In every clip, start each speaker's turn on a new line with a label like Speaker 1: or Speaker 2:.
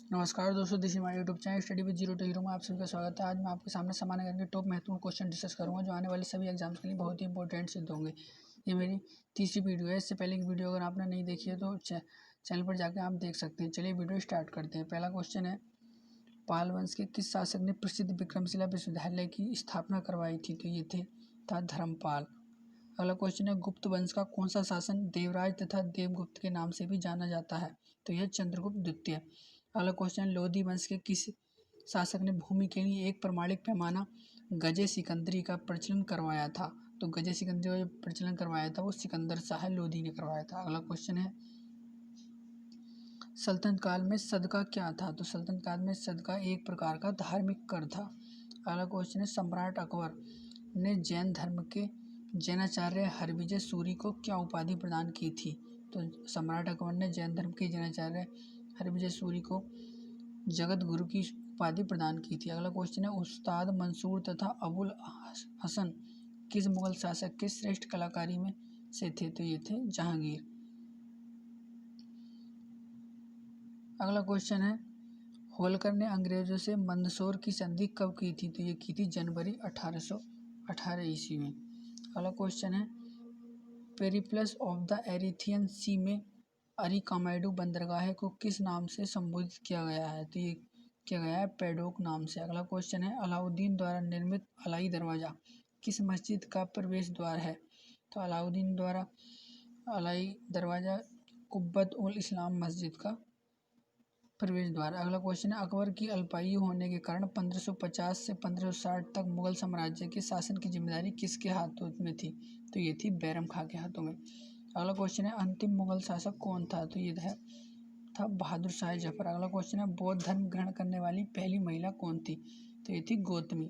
Speaker 1: नमस्कार दोस्तों, this is my YouTube channel study with zero to hero में आप सभी का स्वागत है। आज मैं आपके सामने सामान्य ज्ञान के टॉप महत्वपूर्ण क्वेश्चन डिस्कस करूंगा जो आने वाले सभी एग्जाम्स के लिए बहुत ही इंपॉर्टेंट सिद्ध होंगे। ये मेरी तीसरी वीडियो है। इससे पहले की वीडियो अगर आपने नहीं देखी है तो चैनल पर जाकर आप देख सकते हैं। चलिए वीडियो स्टार्ट करते हैं। पहला क्वेश्चन है, पाल वंश के किस शासक ने प्रसिद्ध विक्रमशिला विश्वविद्यालय की स्थापना करवाई थी? तो ये था धर्मपाल। अगला क्वेश्चन है, गुप्त वंश का कौन सा शासन देवराज तथा देवगुप्त के नाम से भी जाना जाता है? तो यह चंद्रगुप्त द्वितीय। अगला क्वेश्चन, लोधी वंश के किस शासक ने भूमि के लिए एक प्रमाणिक पैमाना गजे सिकंदरी का प्रचलन करवाया था? तो गजे सिकंदरी का जो प्रचलन करवाया था वो सिकंदर शाह लोधी ने करवाया था। अगला क्वेश्चन है, सल्तनत काल में सदका क्या था? तो सल्तनत काल में सदका एक प्रकार का धार्मिक कर था। अगला क्वेश्चन है, सम्राट अकबर ने जैन धर्म के जैनाचार्य हरविजय सूरी को क्या उपाधि प्रदान की थी? तो सम्राट अकबर ने जैन धर्म के जैनाचार्य हरविजय सूरी को जगत गुरु की उपाधि प्रदान की थी। अगला क्वेश्चन है, उस्ताद मंसूर तथा अबुल हसन किस मुगल शासक के श्रेष्ठ कलाकारी में से थे? तो ये थे जहांगीर। अगला क्वेश्चन है, होलकर ने अंग्रेजों से मंदसौर की संधि कब की थी? तो ये की थी जनवरी 1818 ईस्वी में। अगला क्वेश्चन है, पेरिप्लस ऑफ द एरिथियन सी में अरिकामेडू बंदरगाह को किस नाम से संबोधित किया गया है? तो ये किया गया है पेडोक नाम से। अगला क्वेश्चन है, अलाउद्दीन द्वारा निर्मित अलाई दरवाज़ा किस मस्जिद का प्रवेश द्वार है? तो अलाउद्दीन द्वारा अलाई दरवाज़ा कुब्बत उल इस्लाम मस्जिद का प्रवेश द्वार। अगला क्वेश्चन है, अकबर की अल्पायु होने के कारण 1550 से 1560 तक मुगल साम्राज्य के शासन की जिम्मेदारी किसके हाथों में थी? तो ये थी बैरम खां के हाथों में। अगला क्वेश्चन है, अंतिम मुगल शासक कौन था? तो ये था बहादुर शाह जफर। अगला क्वेश्चन है, बौद्ध धर्म ग्रहण करने वाली पहली महिला कौन थी? तो ये थी गौतमी।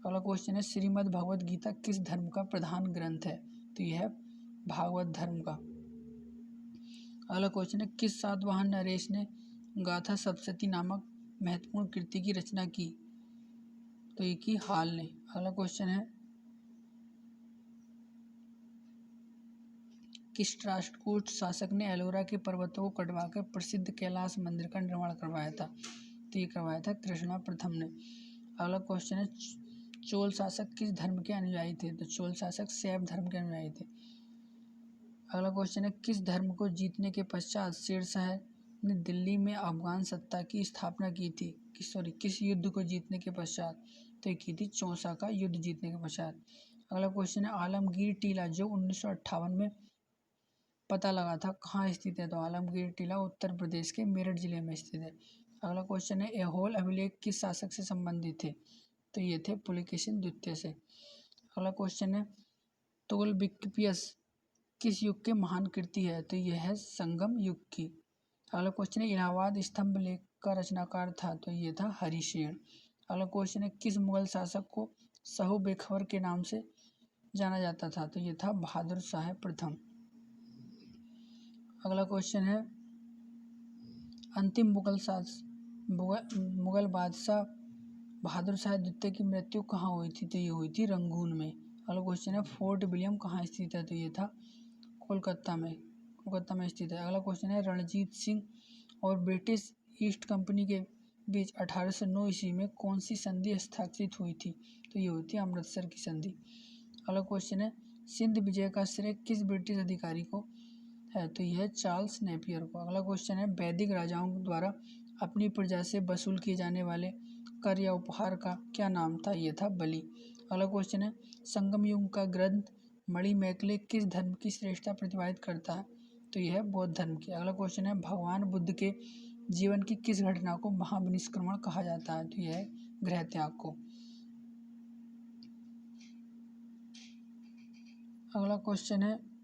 Speaker 1: अगला क्वेश्चन है, श्रीमद् भगवद गीता किस धर्म का प्रधान ग्रंथ है? तो यह है भागवत धर्म का। अगला क्वेश्चन है, किस सातवाहन नरेश ने गाथा सप्तशती नामक महत्वपूर्ण कृति की रचना की? तो ये की हाल ने। अगला क्वेश्चन है, किस राष्ट्रकूट शासक ने एलोरा के पर्वतों को कटवाकर प्रसिद्ध कैलाश मंदिर का निर्माण करवाया था? तो ये करवाया था कृष्णा प्रथम ने। अगला क्वेश्चन है, चोल शासक किस धर्म के अनुयायी थे? तो चोल शासक शैव धर्म के अनुयायी थे। अगला क्वेश्चन है, किस धर्म को जीतने के पश्चात शेरशाह ने दिल्ली में अफगान सत्ता की स्थापना की थी? किस युद्ध को जीतने के पश्चात? तो ये की थी चौसा का युद्ध जीतने के पश्चात। अगला क्वेश्चन है, आलमगीर टीला जो 1958 में पता लगा था कहाँ स्थित है? तो आलमगीर टीला उत्तर प्रदेश के मेरठ जिले में स्थित है। अगला क्वेश्चन है, ऐहोल अभिलेख किस शासक से संबंधित थे? तो ये थे पुलकेशिन द्वितीय से। अगला क्वेश्चन है, तोल्बिकपियस किस युग के महान कृति है? तो यह है संगम युग की। अगला क्वेश्चन है, इलाहाबाद स्तंभ लेख का रचनाकार था? तो ये था हरिशेन। अगला क्वेश्चन है, किस मुगल शासक को सहु बेखबर के नाम से जाना जाता था? तो ये था बहादुर शाह प्रथम। अगला क्वेश्चन है, अंतिम मुगल बादशाह बहादुर शाह द्वितीय की मृत्यु कहाँ हुई थी? तो ये हुई थी रंगून में। अगला क्वेश्चन है, फोर्ट विलियम कहाँ स्थित है? तो ये था कोलकाता में स्थित है। अगला क्वेश्चन है, रणजीत सिंह और ब्रिटिश ईस्ट कंपनी के बीच 1809 ईस्वी में कौन सी संधि हस्ताक्षरित हुई थी? तो ये हुई थी अमृतसर की संधि। अगला क्वेश्चन है, सिंध विजय का श्रेय किस ब्रिटिश अधिकारी को है? तो यह चार्ल्स नेपियर को। अगला क्वेश्चन है, वैदिक राजाओं द्वारा अपनी प्रजा से वसूल किए जाने वाले कर या उपहार का क्या नाम था? यह था बलि। अगला क्वेश्चन है, संगम युग का ग्रंथ मणिमेखले किस धर्म की श्रेष्ठता प्रतिपादित करता है? तो यह है बौद्ध धर्म की। अगला क्वेश्चन है, भगवान बुद्ध के जीवन की किस घटना को महाविनिष्क्रमण कहा जाता है? तो यह है गृह त्याग को। अगला क्वेश्चन है,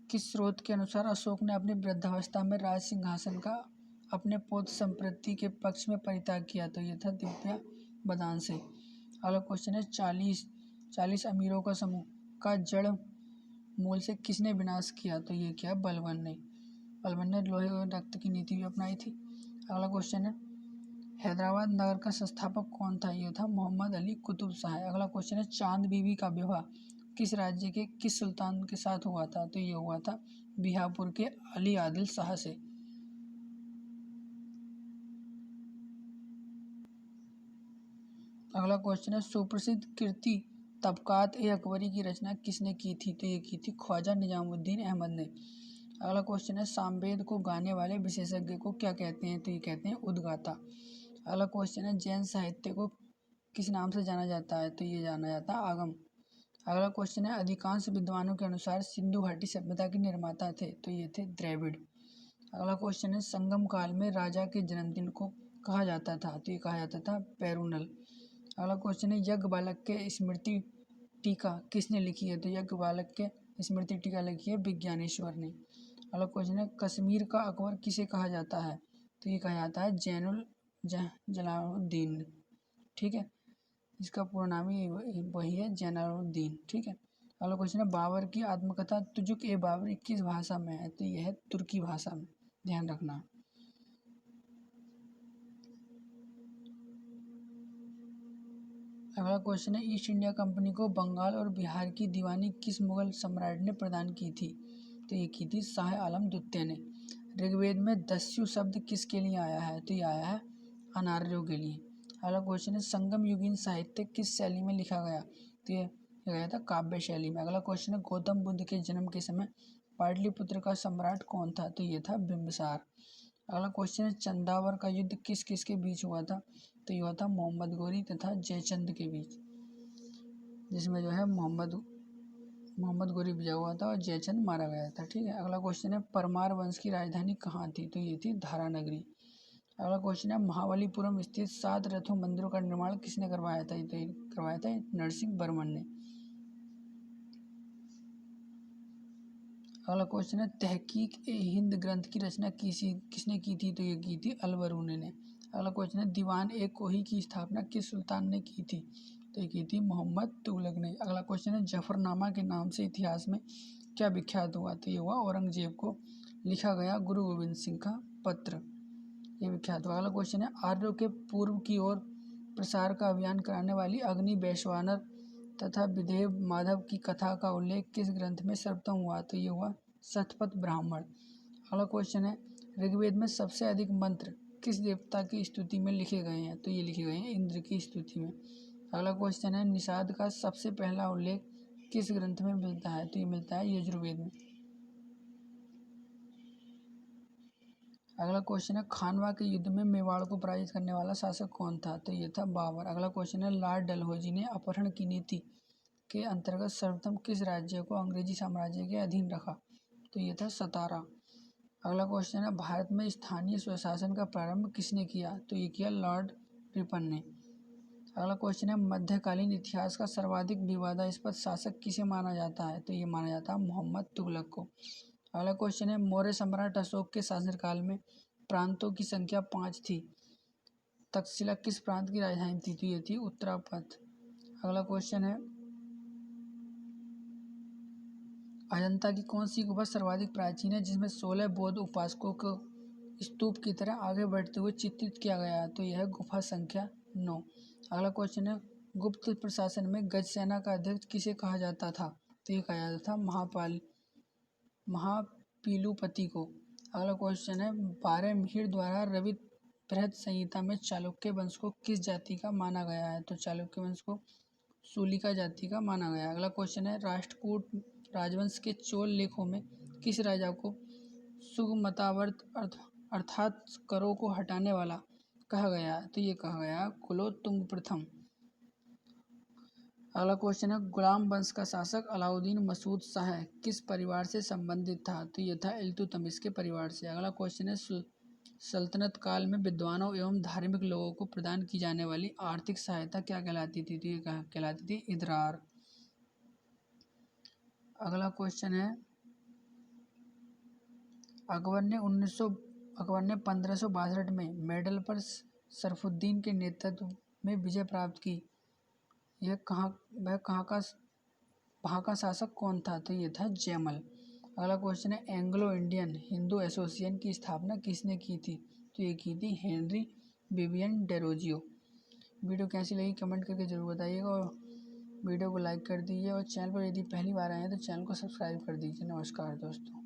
Speaker 1: किस स्रोत के अनुसार अशोक ने अपनी वृद्धावस्था में राज सिंहासन का अपने पौत्र संपत्ति के पक्ष में परित्याग किया? तो यह था दिव्या बदान से। अगला क्वेश्चन है, 40 अमीरों का समूह का जड़ मूल से किसने विनाश किया? तो ये क्या बलबन ने लोहे और रक्त की नीति भी अपनाई थी। अगला क्वेश्चन है, हैदराबाद नगर का संस्थापक कौन था? ये था मोहम्मद अली कुतुब शाह। अगला क्वेश्चन है, चांद बीबी का विवाह किस राज्य के किस सुल्तान के साथ हुआ था? तो ये हुआ था बीहापुर के अली आदिल शाह से। अगला क्वेश्चन है सुप्रसिद्ध कीर्ति तबकात ए अकबरी की रचना किसने की थी? तो ये की थी ख्वाजा निजामुद्दीन अहमद ने। अगला क्वेश्चन है सामवेद को गाने वाले विशेषज्ञ को क्या कहते हैं? तो ये कहते हैं उद्गाता। अगला क्वेश्चन है जैन साहित्य को किस नाम से जाना जाता है? तो ये जाना जाता है आगम। अगला क्वेश्चन है अधिकांश विद्वानों के अनुसार सिंधु घाटी सभ्यता के निर्माता थे? तो ये थे द्रविड़। अगला क्वेश्चन है संगम काल में राजा के जन्मदिन को कहा जाता था? तो ये कहा जाता था पेरुनल। अगला क्वेश्चन है यज्ञ बालक के स्मृति टीका किसने लिखी है? तो यज्ञ बालक के स्मृति टीका लिखी है विज्ञानेश्वर ने। अगला क्वेश्चन है कश्मीर का अकबर किसे कहा जाता है? तो ये कहा जाता है जलालुद्दीन। ठीक है, इसका पूरा नाम ही वही है जलालुद्दीन। ठीक है। अगला क्वेश्चन है बाबर की आत्मकथा तुजुक ए बाबरी किस भाषा में है? तो यह है तुर्की भाषा में, ध्यान रखना। अगला क्वेश्चन है ईस्ट इंडिया कंपनी को बंगाल और बिहार की दीवानी किस मुगल सम्राट ने प्रदान की थी? तो ये की थी शाह आलम द्वितीय ने। ऋग्वेद में दस्यु शब्द किसके लिए आया है? तो ये आया है अनार्यों के लिए। अगला क्वेश्चन है संगम युगीन साहित्य किस शैली में लिखा गया? तो ये गया था काव्य शैली में। अगला क्वेश्चन है गौतम बुद्ध के जन्म के समय पाटलिपुत्र का सम्राट कौन था? तो ये था बिंबिसार। अगला क्वेश्चन है चंदावर का युद्ध किस किस के बीच हुआ था? तो ये हुआ था मोहम्मद गौरी तथा जयचंद के बीच, जिसमें जो है मोहम्मद गौरी विजय हुआ था और जयचंद मारा गया था। ठीक है। अगला क्वेश्चन है परमार वंश की राजधानी कहाँ थी? तो ये थी धारानगरी। अगला क्वेश्चन है महाबलीपुरम स्थित 7 रथों मंदिरों का निर्माण किसने करवाया था? तो करवाया था नरसिंह वर्मन ने। अगला क्वेश्चन है तहकीक ए हिंद ग्रंथ की रचना किसने की थी? तो ये की थी अलबरूनी ने। अगला क्वेश्चन है दीवान ए कोही की स्थापना किस सुल्तान ने की थी? तो ये की थी मोहम्मद तुगलक ने। अगला क्वेश्चन है जफरनामा के नाम से इतिहास में क्या विख्यात हुआ? तो ये हुआ औरंगजेब को लिखा गया गुरु गोविंद सिंह का पत्र, ये विख्यात हुआ। अगला क्वेश्चन है आर्यों के पूर्व की ओर प्रसार का अभियान कराने वाली अग्नि वैश्वानर तथा विदेव माधव की कथा का उल्लेख किस ग्रंथ में सर्वप्रथम हुआ? तो ये हुआ शतपथ ब्राह्मण। अगला क्वेश्चन है ऋग्वेद में सबसे अधिक मंत्र किस देवता की स्तुति में लिखे गए हैं? तो ये लिखे गए हैं इंद्र की स्तुति में। अगला क्वेश्चन है निषाद का सबसे पहला उल्लेख किस ग्रंथ में मिलता है? तो ये मिलता है यजुर्वेद में। अगला क्वेश्चन है खानवा के युद्ध में मेवाड़ को पराजित करने वाला शासक कौन था? तो ये था बाबर। अगला क्वेश्चन है लॉर्ड डलहौजी ने अपहरण की नीति के अंतर्गत सर्वप्रथम किस राज्य को अंग्रेजी साम्राज्य के अधीन रखा? तो ये था सतारा। अगला क्वेश्चन है भारत में स्थानीय स्वशासन का प्रारंभ किसने किया? तो ये किया लॉर्ड रिपन ने। अगला क्वेश्चन है मध्यकालीन इतिहास का सर्वाधिक विवादास्पद शासक किसे माना जाता है? तो ये माना जाता है मोहम्मद तुगलक को। अगला क्वेश्चन है मौर्य सम्राट अशोक के शासनकाल में प्रांतों की संख्या 5 थी। तक्षशिला किस प्रांत की राजधानी थी? तो ये थी उत्तरापथ। अगला क्वेश्चन है अजंता की कौन सी गुफा सर्वाधिक प्राचीन है जिसमें 16 बौद्ध उपासकों को स्तूप की तरह आगे बढ़ते हुए चित्रित किया गया है? तो यह है गुफा संख्या 9। अगला क्वेश्चन है गुप्त प्रशासन में गज सेना का अध्यक्ष किसे कहा जाता था? तो ये कहा जाता था महापीलुपति को। अगला क्वेश्चन है 12 मिहिर द्वारा रवित बृहद संहिता में चालुक्य वंश को किस जाति का माना गया है? तो चालुक्य वंश को शूलिका जाति का माना गया। अगला क्वेश्चन है राष्ट्रकूट राजवंश के चोल लेखों में किस राजा को सुगमतावर्त अर्थात करों को हटाने वाला कहा गया? तो ये कहा गया कुलोत्तुंग प्रथम। अगला क्वेश्चन है गुलाम वंश का शासक अलाउद्दीन मसूद शाह किस परिवार से संबंधित था? तो ये था इल्तुतमिश के परिवार से। अगला क्वेश्चन है सल्तनत काल में विद्वानों एवं धार्मिक लोगों को प्रदान की जाने वाली आर्थिक सहायता क्या कहलाती थी? तो ये कहलाती थी इदरार। अगला क्वेश्चन है अकबर ने 1562 में मेडल पर शरफुद्दीन के नेतृत्व में विजय प्राप्त की। वहाँ का शासक कौन था? तो ये था जयमल। अगला क्वेश्चन है एंग्लो इंडियन हिंदू एसोसिएशन की स्थापना किसने की थी? तो ये की थी हेनरी विवियन डेरोजियो। वीडियो कैसी लगी कमेंट करके जरूर बताइएगा और वीडियो को लाइक कर दीजिए और चैनल पर यदि पहली बार आए हैं तो चैनल को सब्सक्राइब कर दीजिए। नमस्कार दोस्तों।